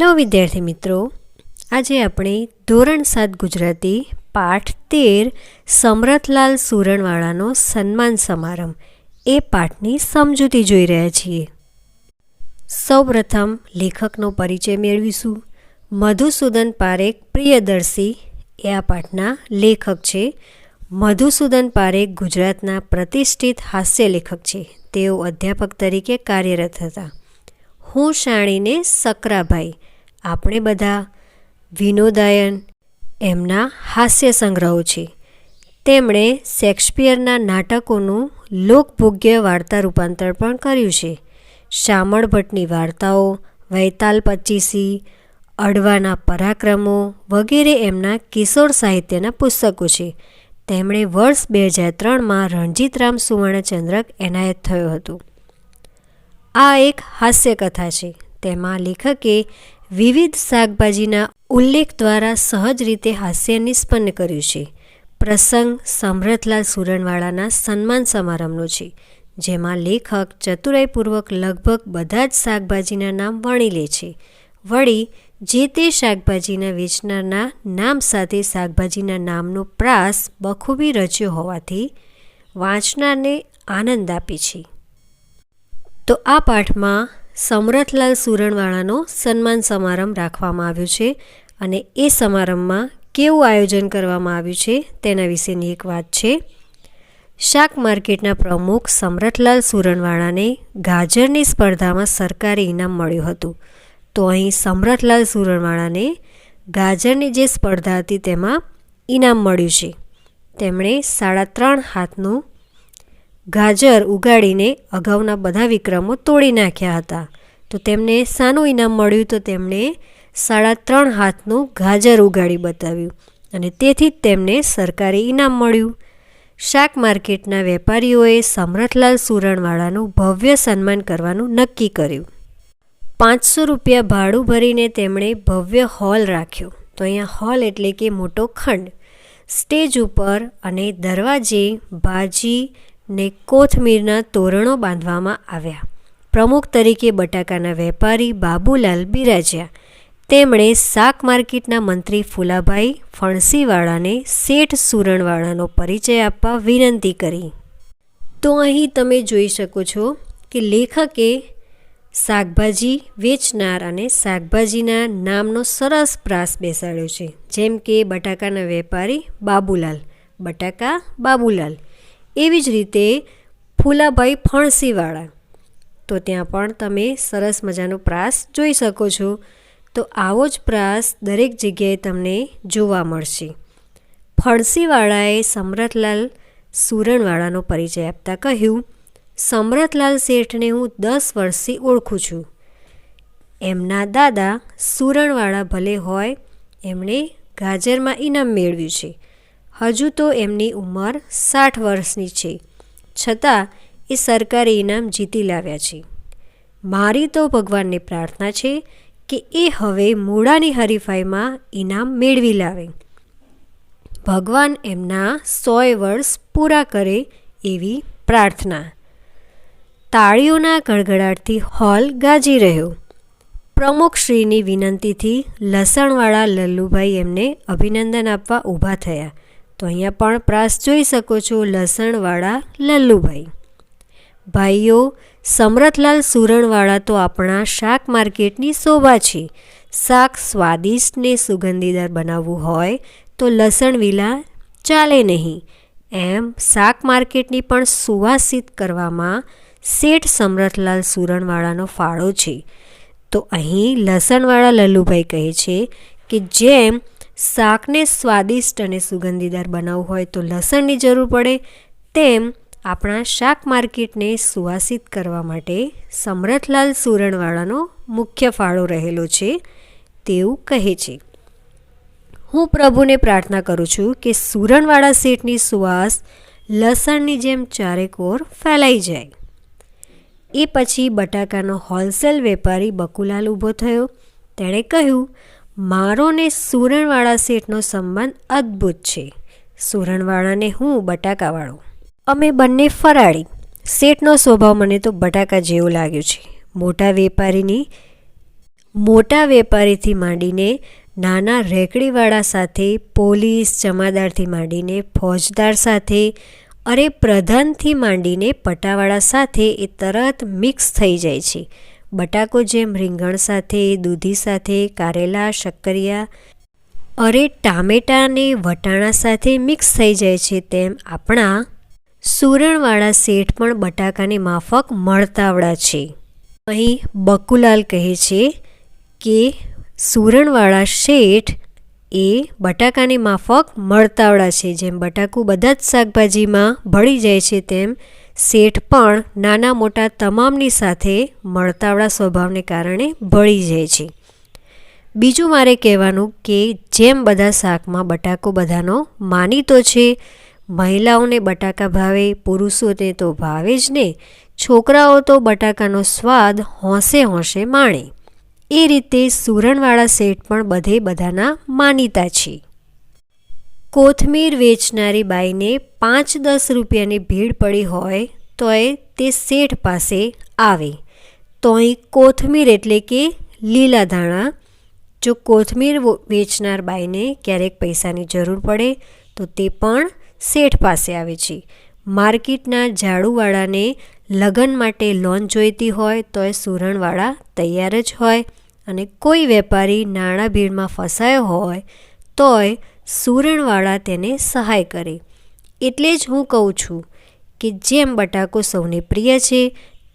Hello વિદ્યાર્થી મિત્રો, આજે આપણે ધોરણ 7 ગુજરાતી પાઠ 13 સમરથલાલ સુરણવાળાનો સન્માન સમારંભ એ પાઠની સમજૂતી જોઈ રહ્યા છીએ. સૌપ્રથમ લેખકનો પરિચય મેળવીશું. મધુસૂદન પારેખ પ્રિયદર્શી એ આ પાઠના લેખક છે. મધુસૂદન પારેખ ગુજરાતના પ્રતિષ્ઠિત હાસ્ય લેખક છે. તેઓ અધ્યાપક તરીકે કાર્યરત હતા. હું શાણીને સકરાભાઈ, આપણે બધા, વિનોદાયન એમના હાસ્ય સંગ્રહો છે. તેમણે શેક્સપિયરના નાટકોનું લોકભોગ્ય વાર્તા રૂપાંતર પણ કર્યું છે. શામળ ભટ્ટની વાર્તાઓ, વૈતાલ પચીસી, અડવાના પરાક્રમો વગેરે એમના કિશોર સાહિત્યના પુસ્તકો છે. તેમણે વર્ષ 2003માં રણજીતરામ સુવર્ણચંદ્રક એનાયત થયો હતો. આ એક હાસ્ય કથા છે. તેમાં લેખકે વિવિધ શાકભાજીના ઉલ્લેખ દ્વારા સહજ રીતે હાસ્ય નિષ્પન્ન કર્યું છે. પ્રસંગ સમરથલાલ સુરણવાળાના સન્માન સમારંભનો છે, જેમાં લેખક ચતુરાઈપૂર્વક લગભગ બધા જ શાકભાજીના નામ વણી લે છે. વળી જે તે શાકભાજીના વેચનારના નામ સાથે શાકભાજીના નામનો પ્રાસ બખૂબી રચ્યો હોવાથી વાંચનારને આનંદ આપે છે. તો આ પાઠમાં સમરથલાલ સુરણવાળાનો સન્માન સમારંભ રાખવામાં આવ્યો છે અને એ સમારંભમાં કેવું આયોજન કરવામાં આવ્યું છે તેના વિશેની એક વાત છે. શાક માર્કેટના પ્રમુખ સમરથલાલ સુરણવાળાને ગાજરની સ્પર્ધામાં સરકારી ઇનામ મળ્યું હતું. તો અહીં સમરથલાલ સુરણવાળાને ગાજરની જે સ્પર્ધા હતી તેમાં ઇનામ મળ્યું છે. તેમણે 3.5 હાથનું ગાજર ઉગાડીને અગાઉના બધા વિક્રમો તોડી નાખ્યા હતા. તો તેમને શાનું ઇનામ મળ્યું? તો તેમણે 3.5 હાથનું ગાજર ઉગાડી બતાવ્યું અને તેથી જ તેમને સરકારી ઇનામ મળ્યું. શાક માર્કેટના વેપારીઓએ સમરથલાલ સુરણવાળાનું ભવ્ય સન્માન કરવાનું નક્કી કર્યું. 500 રૂપિયા ભાડું ભરીને તેમણે ભવ્ય હોલ રાખ્યો. તો અહીંયા હોલ એટલે કે મોટો ખંડ. સ્ટેજ ઉપર અને દરવાજે ભાજી ને કોથમીરના તોરણો બાંધવામાં આવ્યા. પ્રમુખ તરીકે બટાકાના વેપારી બાબુલાલ બિરાજ્યા. તેમણે શાક માર્કેટના મંત્રી ફુલાભાઈ ફણસીવાળાને શેઠ સુરણવાળાનો પરિચય આપવા વિનંતી કરી. તો અહીં તમે જોઈ શકો છો કે લેખકે શાકભાજી વેચનાર અને શાકભાજીના નામનો સરસ પ્રાસ બેસાડ્યો છે. જેમ કે બટાકાના વેપારી બાબુલાલ, બટાકા બાબુલાલ. એવી જ રીતે ફુલાભાઈ ફણસીવાળા, તો ત્યાં પણ તમે સરસ મજાનો પ્રાસ જોઈ શકો છો. તો આવો જ પ્રાસ દરેક જગ્યાએ તમને જોવા મળશે. ફણસીવાળાએ સમરથલાલ સુરણવાળાનો પરિચય આપતા કહ્યું, સમરથલાલ શેઠને હું 10 વર્ષથી ઓળખું છું. એમના દાદા સુરણવાળા ભલે હોય, એમણે ગાજરમાં ઇનામ મેળવ્યું છે. હજુ તો એમની ઉંમર 60 વર્ષની છે, છતાં એ સરકારી ઇનામ જીતી લાવ્યા છે. મારી તો ભગવાનને પ્રાર્થના છે કે એ હવે મૂળાની હરીફાઈમાં ઇનામ મેળવી લાવે. ભગવાન એમના 100 વર્ષ પૂરા કરે એવી પ્રાર્થના. તાળીઓના ગડગડાટથી હોલ ગાજી રહ્યો. પ્રમુખશ્રીની વિનંતીથી લસણવાળા લલ્લુભાઈ એમને અભિનંદન આપવા ઊભા થયા. તો અહીંયા પણ પ્રાસ જોઈ શકો છો, લસણવાળા લલ્લુભાઈ. ભાઈઓ, સમરથલાલ સુરણવાળા તો આપણા શાક માર્કેટની શોભા છે. શાક સ્વાદિષ્ટ ને સુગંધીદાર બનાવવું હોય તો લસણ વિલા ચાલે નહીં. એમ શાક માર્કેટની પણ સુવાસિત કરવામાં શેઠ સમરથલાલ સુરણવાળાનો ફાળો છે. તો અહીં લસણવાળા લલ્લુભાઈ કહે છે કે જેમ શાકને સ્વાદિષ્ટ અને સુગંધીદાર બનાવવું હોય તો લસણની જરૂર પડે, તેમ આપણા શાક માર્કેટને સુવાસિત કરવા માટે સમરથલાલ સુરણવાળાનો મુખ્ય ફાળો રહેલો છે તેવું કહે છે. હું પ્રભુને પ્રાર્થના કરું છું કે સુરણવાળા શેઠની સુવાસ લસણની જેમ ચારેકોર ફેલાઈ જાય. એ પછી બટાકાનો હોલસેલ વેપારી બકુલાલ ઊભો થયો. તેણે કહ્યું, મારો ને સુરણવાળા શેઠનો સંબંધ અદ્ભુત છે. સુરણવાળાને હું બટાકાવાળો, અમે બંને ફરાળી. શેઠનો સ્વભાવ મને તો બટાકા જેવો લાગ્યો છે. મોટા વેપારીની મોટા વેપારીથી માંડીને નાના રેકડીવાળા સાથે, પોલીસ જમાદારથી માંડીને ફોજદાર સાથે, અરે પ્રધાનથી માંડીને પટાવાળા સાથે એ તરત મિક્સ થઈ જાય છે. બટાકો જેમ રીંગણ સાથે, દૂધી સાથે, કારેલા, શક્કરિયા, અરે ટામેટાં ને વટાણા સાથે મિક્સ થઈ જાય છે, તેમ આપણા સુરણવાળા શેઠ પણ બટાકાની માફક મળતાવડા છે. અહીં બકુલાલ કહે છે કે સુરણવાળા શેઠ એ બટાકાની માફક મળતાવડા છે. જેમ બટાકું બધા જ શાકભાજીમાં ભળી જાય છે, તેમ શેઠ પણ નાના મોટા તમામની સાથે મળતાવડા સ્વભાવને કારણે ભળી જાય છે. બીજું મારે કહેવાનું કે જેમ બધા શાકમાં બટાકો બધાનો માનીતો છે, મહિલાઓને બટાકા ભાવે, પુરુષોને તો ભાવે જ ને, છોકરાઓ તો બટાકાનો સ્વાદ હોંશે હોંશે માણે. એ રીતે સુરણવાળા શેઠ પણ બધે બધાના માનીતા છે. કોથમીર વેચનારી બાઈને 5-10 રૂપિયાની ભીડ પડી હોય તોય તે શેઠ પાસે આવે. તો અહીં કોથમીર એટલે કે લીલા ધાણા. જો કોથમીર વેચનાર બાઈને ક્યારેક પૈસાની જરૂર પડે તો તે પણ શેઠ પાસે આવે છે. માર્કેટના ઝાડુવાળાને લગ્ન માટે લોન જોઈતી હોય તોય સુરણવાળા તૈયાર જ હોય, અને કોઈ વેપારી નાણાં ભીડમાં ફસાયો હોય તોય સુરણવાળા તેને સહાય કરે. એટલે જ હું કહું છું કે જેમ બટાકો સૌને પ્રિય છે,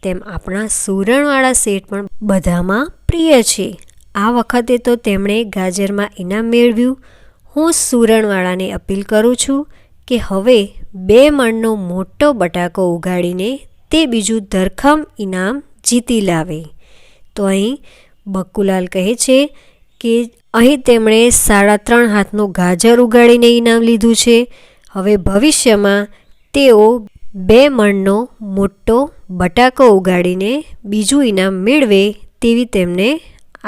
તેમ આપણા સુરણવાળા શેઠ પણ બધામાં પ્રિય છે. આ વખતે તો તેમણે ગાજરમાં ઇનામ મેળવ્યું. હું સુરણવાળાને અપીલ કરું છું કે હવે 2 મણનો મોટો બટાકો ઉગાડીને તે બીજું ધરખમ ઇનામ જીતી લાવે. તો અહીં બકુલાલ કહે છે કે અહીં તેમણે 3.5 હાથનું ગાજર ઉગાડીને ઇનામ લીધું છે. હવે ભવિષ્યમાં તેઓ 2 મણનો મોટો બટાકો ઉગાડીને બીજું ઇનામ મેળવે તેવી તેમને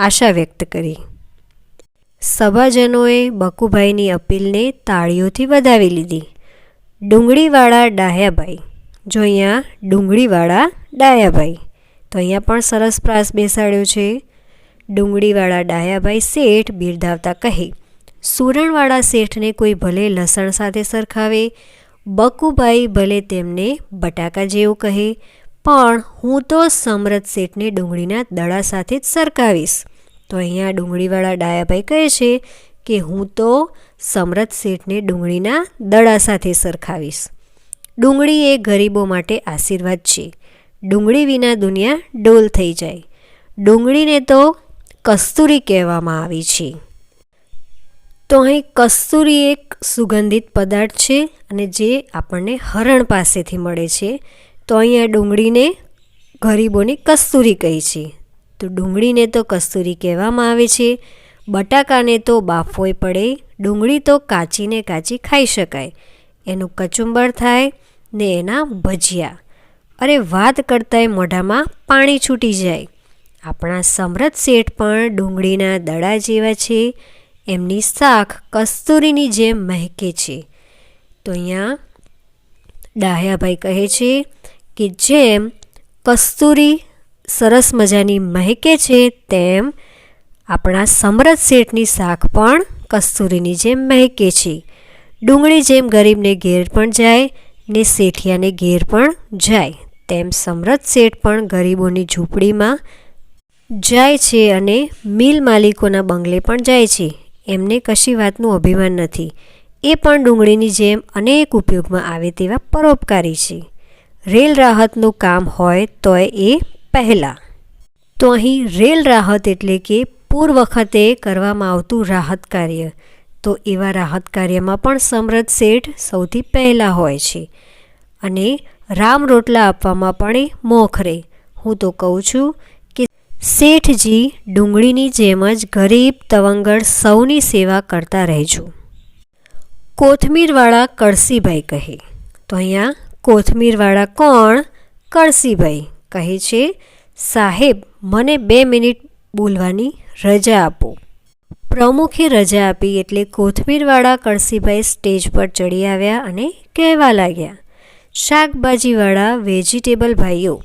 આશા વ્યક્ત કરી. સભાજનોએ બકુભાઈની અપીલને તાળીઓથી વધાવી લીધી. ડુંગળીવાળા ડાયાભાઈ, જો અહીંયા ડુંગળીવાળા ડાયાભાઈ, તો અહીંયા પણ સરસ પ્રાસ બેસાડ્યો છે. ડુંગળીવાળા ડાયાભાઈ શેઠ બિરદાવતા કહે, સુરણવાળા શેઠને કોઈ ભલે લસણ સાથે સરખાવે, બકુભાઈ ભલે તેમને બટાકા જેવું કહે, પણ હું તો સમરથ શેઠને ડુંગળીના દડા સાથે જ સરખાવીશ. તો અહીંયા ડુંગળીવાળા ડાયાભાઈ કહે છે કે હું તો સમરથ શેઠને ડુંગળીના દડા સાથે સરખાવીશ. ડુંગળી એ ગરીબો માટે આશીર્વાદ છે. ડુંગળી વિના દુનિયા ડોલ થઈ જાય. ડુંગળીને તો કસ્તુરી કહેવામાં આવી છે. તો અહીં કસ્તુરી એક સુગંધિત પદાર્થ છે અને જે આપણને હરણ પાસેથી મળે છે. તો અહીંયા ડુંગળીને ગરીબોની કસ્તુરી કહી છે. તો ડુંગળીને તો કસ્તુરી કહેવામાં આવે છે. બટાકાને તો બાફોય પડે, ડુંગળી તો કાચીને કાચી ખાઈ શકાય. એનું કચુંબર થાય ને એના ભજીયા, અરે વાત કરતાંય મોઢામાં પાણી છૂટી જાય. આપણા સમરથ શેઠ પણ ડુંગળીના દડા જેવા છે. એમની શાખ કસ્તુરીની જેમ મહેકે છે. તો અહીંયા ડાહ્યાભાઈ કહે છે કે જેમ કસ્તુરી સરસ મજાની મહેકે છે, તેમ આપણા સમરથ શેઠની શાખ પણ કસ્તુરીની જેમ મહેકે છે. ડુંગળી જેમ ગરીબને ઘેર પણ જાય ને શેઠિયાને ઘેર પણ જાય, તેમ સમરથ શેઠ પણ ગરીબોની ઝૂંપડીમાં જાય છે અને મિલ માલિકોના બંગલે પણ જાય છે. એમને કશી વાતનું અભિમાન નથી. એ પણ ડુંગળીની જેમ અનેક ઉપયોગમાં આવે તેવા પરોપકારી છે. રેલ રાહતનું કામ હોય તોય એ પહેલાં. તો અહીં રેલ રાહત એટલે કે પૂર વખતે કરવામાં આવતું રાહત કાર્ય. તો એવા રાહત કાર્યમાં પણ સમરથ શેઠ સૌથી પહેલાં હોય છે. અને રામ રોટલા આપવામાં પણ એ મોખરે. હું તો કહું છું કે શેઠજી ડુંગળીની જેમ જ ગરીબ તવંગર સૌની સેવા કરતા રહેજો. કોથમીરવાળા કળસીભાઈ કહે. તો અહીંયા કોથમીરવાળા કોણ? કળસીભાઈ કહે છે, સાહેબ મને 2 મિનિટ બોલવાની રજા આપો. પ્રમુખે રજા આપી એટલે કોથમીરવાળા કળસીભાઈ સ્ટેજ પર ચડી આવ્યા અને કહેવા લાગ્યા, શાકભાજીવાળા વેજીટેબલ ભાઈઓ,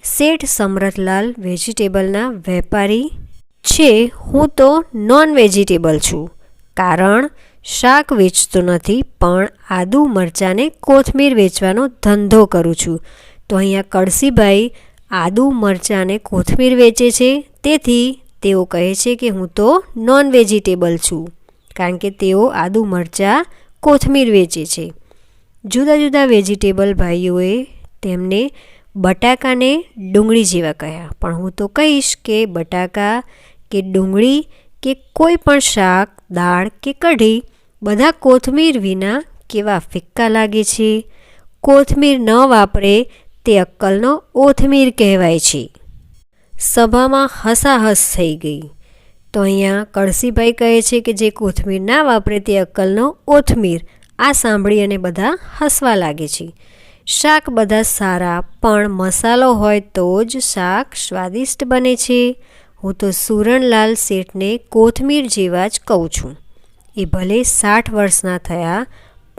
શેઠ સમરથલાલ વેજીટેબલના વેપારી છે હું તો નોન વેજીટેબલ છું, કારણ શાક વેચતો નથી પણ આદુ મરચાંને કોથમીર વેચવાનો ધંધો કરું છું. તો અહીંયા કળસીભાઈ આદુ મરચાંને કોથમીર વેચે છે, તેથી તેઓ કહે છે કે હું તો નોન વેજીટેબલ છું, કારણ કે તેઓ આદુ મરચાં કોથમીર વેચે છે. જુદા જુદા વેજીટેબલ ભાઈઓએ તેમને બટાકાને ડુંગળી જેવા કહ્યા, પણ હું તો કહીશ કે બટાકા કે ડુંગળી કે કોઈ પણ શાક, દાળ કે કઢી બધા કોથમીર વિના કેવા ફિક્કા લાગે છે. કોથમીર ન વાપરે તે અક્કલનો ઓથમીર કહેવાય છે. સભામાં હસાહસ થઈ ગઈ. તો અહીંયા કળસીભાઈ કહે છે કે જે કોથમીર ના વાપરે તે અક્કલનો ઓથમીર. આ સાંભળી અને બધા હસવા લાગે છે. શાક બધા સારા, પણ મસાલો હોય તો જ શાક સ્વાદિષ્ટ બને છે. હું તો સુરણલાલ શેઠને કોથમીર જેવા જ કહું છું. એ ભલે 60 વર્ષના થયા,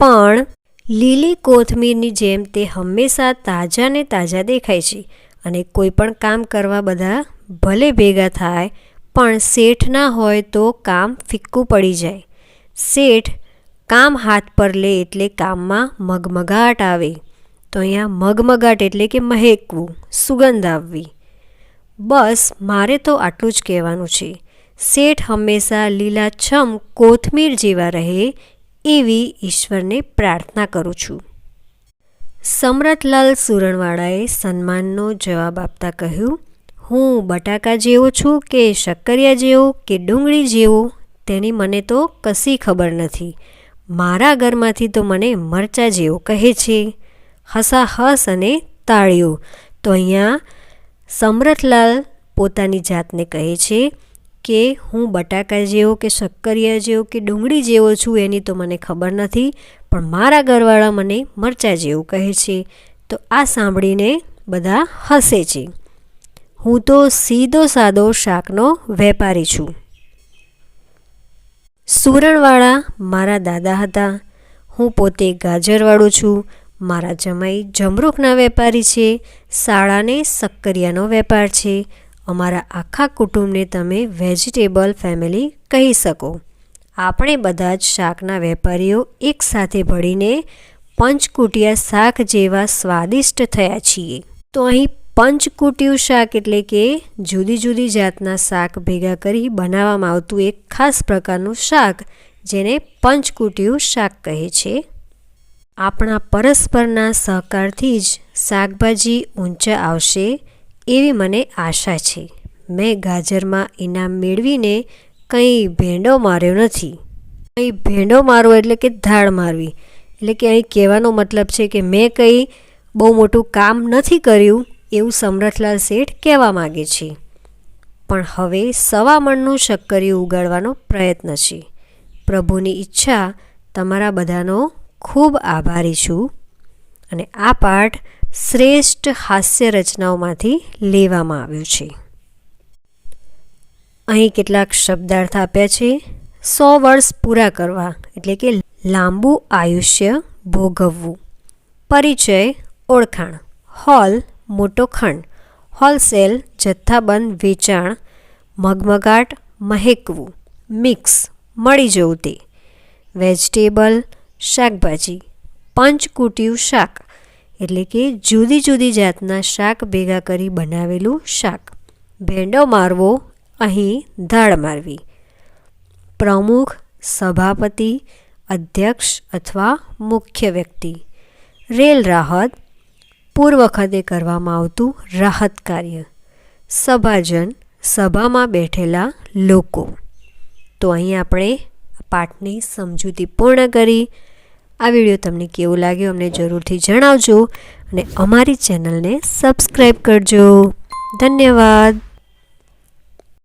પણ લીલી કોથમીરની જેમ તે હંમેશા તાજા ને તાજા દેખાય છે. અને કોઈ પણ કામ કરવા બધા ભલે ભેગા થાય, પણ શેઠ ના હોય તો કામ ફિક્કું પડી જાય. શેઠ કામ હાથ પર લે એટલે કામમાં મગમગાટ આવે. તો અહીંયા મગમગાટ એટલે કે મહેકવું, સુગંધ આવવી. બસ મારે તો આટલું જ કહેવાનું છે. શેઠ હંમેશા લીલાછમ કોથમીર જેવા રહે એવી ઈશ્વરને પ્રાર્થના કરું છું. સમરથલાલ સુરણવાળાએ સન્માનનો જવાબ આપતા કહ્યું, હું બટાકા જેવો છું કે શક્કરિયા જેવો કે ડુંગળી જેવો તેની મને તો કશી ખબર નથી. મારા ઘરમાંથી તો મને મરચાં જેવો કહે છે. હસાહસ અને તાળીઓ. તો અહીંયા સમરથલાલ પોતાની જાતને કહે છે કે હું બટાકા જેવો કે શક્કરિયા જેવો કે ડુંગળી જેવો છું એની તો મને ખબર નથી, પણ મારા ઘરવાળા મને મરચાં જેવું કહે છે. તો આ સાંભળીને બધા હસે છે. હું તો સીધો સાદો શાકનો વેપારી છું. સુરણવાળા મારા દાદા હતા. હું પોતે ગાજરવાળું છું. મારા જમાઈ જમરૂખના વેપારી છે. શાળાને શક્કરિયાનો વેપાર છે. અમારા આખા કુટુંબને તમે વેજીટેબલ ફેમિલી કહી શકો. આપણે બધા જ શાકના વેપારીઓ એકસાથે ભળીને પંચકૂટિયા શાક જેવા સ્વાદિષ્ટ થયા છીએ. તો અહીં પંચકૂટિયું શાક એટલે કે જુદી જુદી જાતના શાક ભેગા કરી બનાવવામાં આવતું એક ખાસ પ્રકારનું શાક, જેને પંચકૂટિયું શાક કહે છે. આપણા પરસ્પરના સહકારથી જ શાકભાજી ઊંચા આવશે એવી મને આશા છે. મેં ગાજરમાં ઇનામ મેળવીને કંઈ ભેંડો માર્યો નથી. અહીં ભેંડો મારવો એટલે કે ધાડ મારવી, એટલે કે અહીં કહેવાનો મતલબ છે કે મેં કંઈ બહુ મોટું કામ નથી કર્યું એવું સમરથલાલ શેઠ કહેવા માગે છે. પણ હવે 1.25 મણનું શક્કરિયું ઉગાડવાનો પ્રયત્ન છે. પ્રભુની ઈચ્છા તમારા બધાનો ખૂબ આભારી છું. અને આ પાઠ શ્રેષ્ઠ હાસ્ય રચનાઓમાંથી લેવામાં આવ્યું છે. અહીં કેટલાક શબ્દાર્થ આપ્યા છે. 100 વર્ષ પૂરા કરવા એટલે કે લાંબુ આયુષ્ય ભોગવવું. પરિચય, ઓળખાણ. હોલ મોટો ખંડ. હોલસેલ જથ્થાબંધ વેચાણ. મગમગાટ મહેકવું. મિક્સ મળી જવું તે. વેજીટેબલ શાકભાજી. પંચકૂટિયું શાક એટલે કે જુદી જુદી જાતના શાક ભેગા કરી બનાવેલું શાક. ભેંડો મારવો, અહીં ધાડ મારવી. પ્રમુખ, સભાપતિ, અધ્યક્ષ અથવા મુખ્ય વ્યક્તિ. રેલ રાહત, પૂર વખતે કરવામાં આવતું રાહત કાર્ય. સભાજન, સભામાં બેઠેલા લોકો. તો અહીં આપણે પાઠની સમજૂતી પૂર્ણ કરી. આ વિડીયો તમને કેવો લાગ્યો અમને જરૂરથી જણાવજો અને અમારી ચેનલને સબસ્ક્રાઈબ કરજો. ધન્યવાદ.